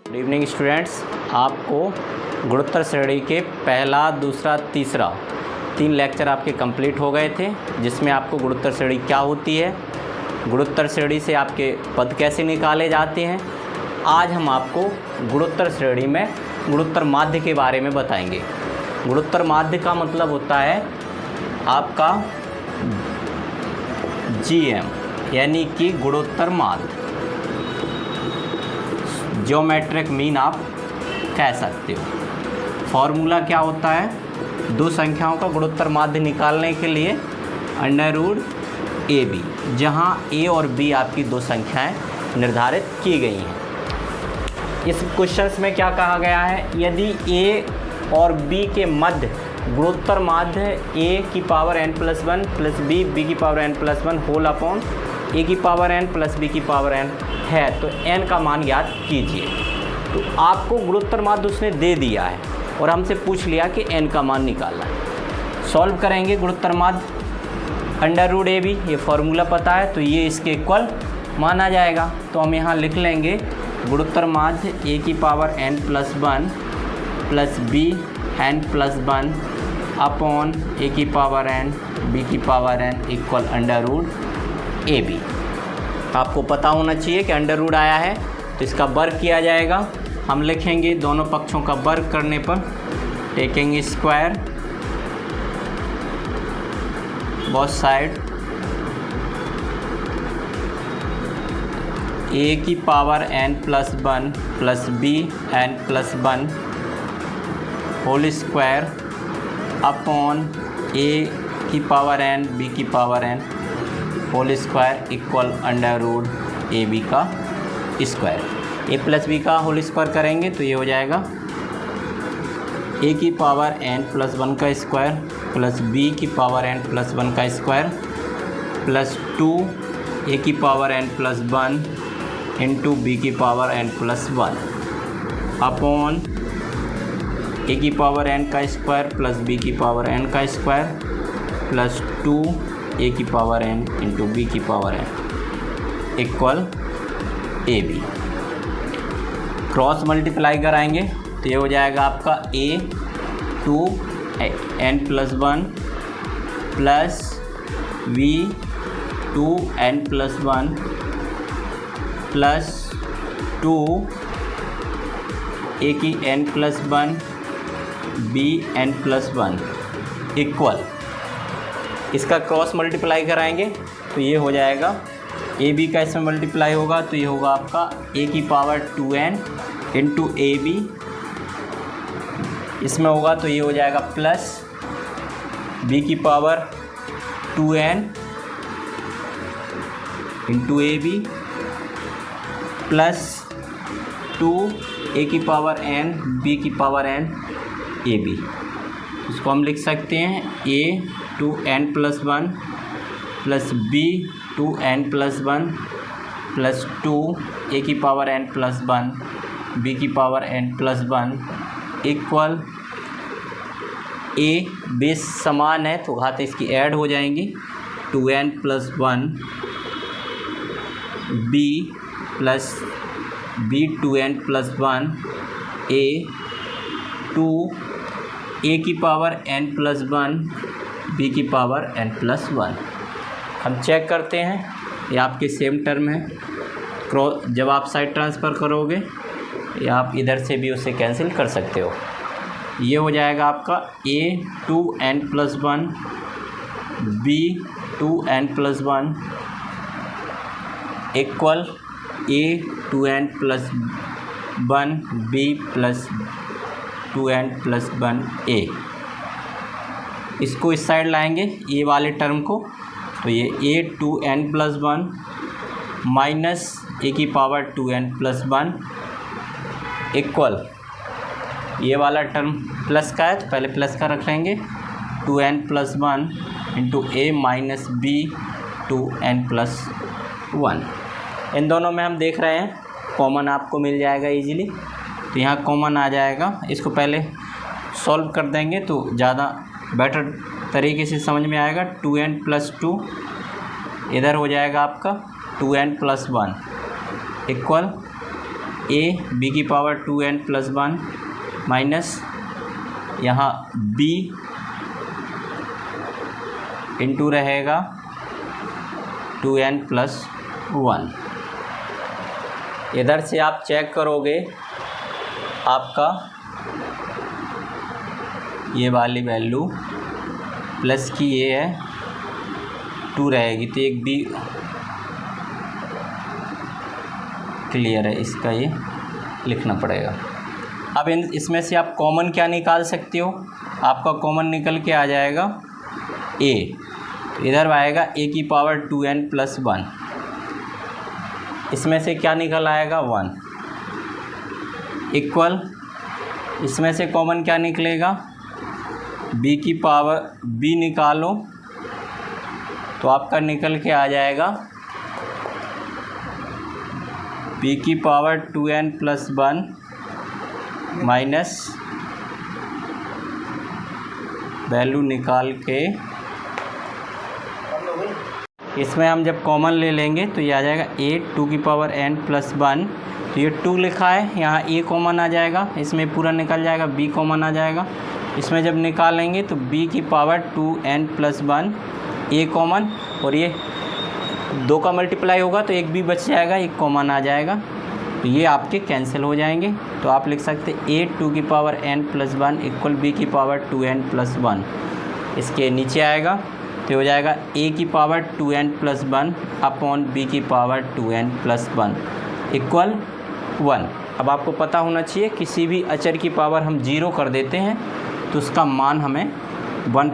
Good evening students, आपको गुणोत्तर श्रेणी के पहला, दूसरा, तीसरा 3 लेक्चर आपके कंप्लीट हो गए थे, जिसमें आपको गुणोत्तर श्रेणी क्या होती है, गुणोत्तर श्रेणी से आपके पद कैसे निकाले जाते हैं। आज हम आपको गुणोत्तर श्रेणी में गुणोत्तर माध्य के बारे में बताएंगे। गुणोत्तर माध्य का मतलब होता है आपका GM, यानी कि गुणोत्तर माध्य, ज्योमेट्रिक मीन आप कह सकते हो। फॉर्मूला क्या होता है, दो संख्याओं का गुणोत्तर माध्य निकालने के लिए √AB, जहां A और B आपकी दो संख्याएं निर्धारित की गई हैं। इस क्वेश्चंस में क्या कहा गया है, यदि A और B के मध्य गुणोत्तर माध्य a⁴n+1 + b⁴n+1 whole upon a⁴n + b⁴n है, तो n का मान ज्ञात कीजिए। तो आपको गुणोत्तर माध्य उसने दे दिया है और हमसे पूछ लिया कि n का मान निकालना है। सॉल्व करेंगे गुणोत्तर माध्य √AB, ये फॉर्मूला पता है, तो ये इसके इक्वल माना जाएगा। तो हम यहाँ लिख लेंगे गुणोत्तर माध्य a⁴n+1 + bn+1 upon a⁴n b⁴n equal √AB। आपको पता होना चाहिए कि अंडर आया है तो इसका वर्ग किया जाएगा। हम लिखेंगे दोनों पक्षों का वर्ग करने पर taking square both side a⁴n+1 + bn+1 whole square upon a⁴n b⁴n whole square equal √AB का स्क्वायर। a + b का होल स्क्वायर करेंगे तो ये हो जाएगा a⁴n+1 का स्क्वायर प्लस b⁴n+1 का square plus 2 a⁴n+1 into b⁴n+1 upon a⁴n का स्क्वायर प्लस b⁴n का square plus 2 a⁴n into b⁴n equal AB। Cross multiply कराएंगे तो ये हो जाएगा आपका a2n+1 plus v2n+1 plus 2 a⁴n+1 bn+1 equal, इसका क्रॉस मल्टीप्लाई कराएंगे तो ये हो जाएगा AB का इसमें मल्टीप्लाई होगा तो ये होगा आपका a⁴2n इंटू AB, इसमें होगा तो ये हो जाएगा plus b⁴2n into AB plus 2 a⁴n b⁴n AB। इसको हम लिख सकते हैं a2n+1 plus b2n+1 plus 2 a⁴n+1 b⁴n+1 equal a base समान है तो घात इसकी ऐड हो जाएंगी 2n+1 b plus b2n+1 a 2 a⁴n+1 b⁴n+1। हम चेक करते हैं, ये आपके सेम टर्म है। क्रॉस जब आप साइड ट्रांसफ़र करोगे या आप इधर से भी उसे कैंसिल कर सकते हो। ये हो जाएगा आपका a2n+1 b2n+1 equal a2n+1 b+2n+1 a। इसको इस साइड लाएंगे ये वाले टर्म को, तो ये a2n+1 माइनस a⁴2n+1 इक्वल, ये वाला टर्म प्लस का है तो पहले प्लस का रख लेंगे 2n+1 into a minus b2n+1। इन दोनों में हम देख रहे हैं कॉमन आपको मिल जाएगा इजीली, तो यहाँ कॉमन आ जाएगा। इसको पहले सॉल्व कर देंगे तो ज़्यादा बेटर तरीके से समझ में आएगा। 2n+2 इधर हो जाएगा आपका 2n+1 इक्वल ए बी की पावर 2n प्लस 1 माइनस यहाँ बी इंटू रहेगा 2n प्लस 1। इधर से आप चेक करोगे आपका ये वाली वैल्यू प्लस की ये है 2 रहेगी, तो एक बी क्लियर है, इसका ये लिखना पड़ेगा। अब इसमें से आप कॉमन क्या निकाल सकते हो, आपका कॉमन निकल के आ जाएगा ए, तो इधर आएगा ए की पावर 2n प्लस 1, इसमें से क्या निकल आएगा 1 इक्वल, इसमें से कॉमन क्या निकलेगा b की पावर b निकालो तो आपका निकल के आ जाएगा b की power 2n plus 1 minus value निकाल के इसमें हम जब कॉमन ले लेंगे तो ये आ जाएगा a 2 की पावर n प्लस 1, तो ये 2 लिखा है, यहाँ a कॉमन आ जाएगा, इसमें पूरा निकल जाएगा, b कॉमन आ जाएगा, इसमें जब निकालेंगे तो b की power 2n plus 1 a common, और ये 2 का मल्टीप्लाई होगा तो एक b बच जाएगा, एक कॉमन आ जाएगा, तो ये आपके कैंसिल हो जाएंगे। तो आप लिख सकते a 2 की power n plus 1 equal b की पावर 2n प्लस 1, इसके नीचे आएगा तो हो जाएगा a की power 2n plus 1 upon b की पावर 2n प्लस 1 इक्वल 1। अब आपको पता होना चाहिए किसी भी अचर की पावर हम 0 कर देते हैं तो उसका मान हमें 1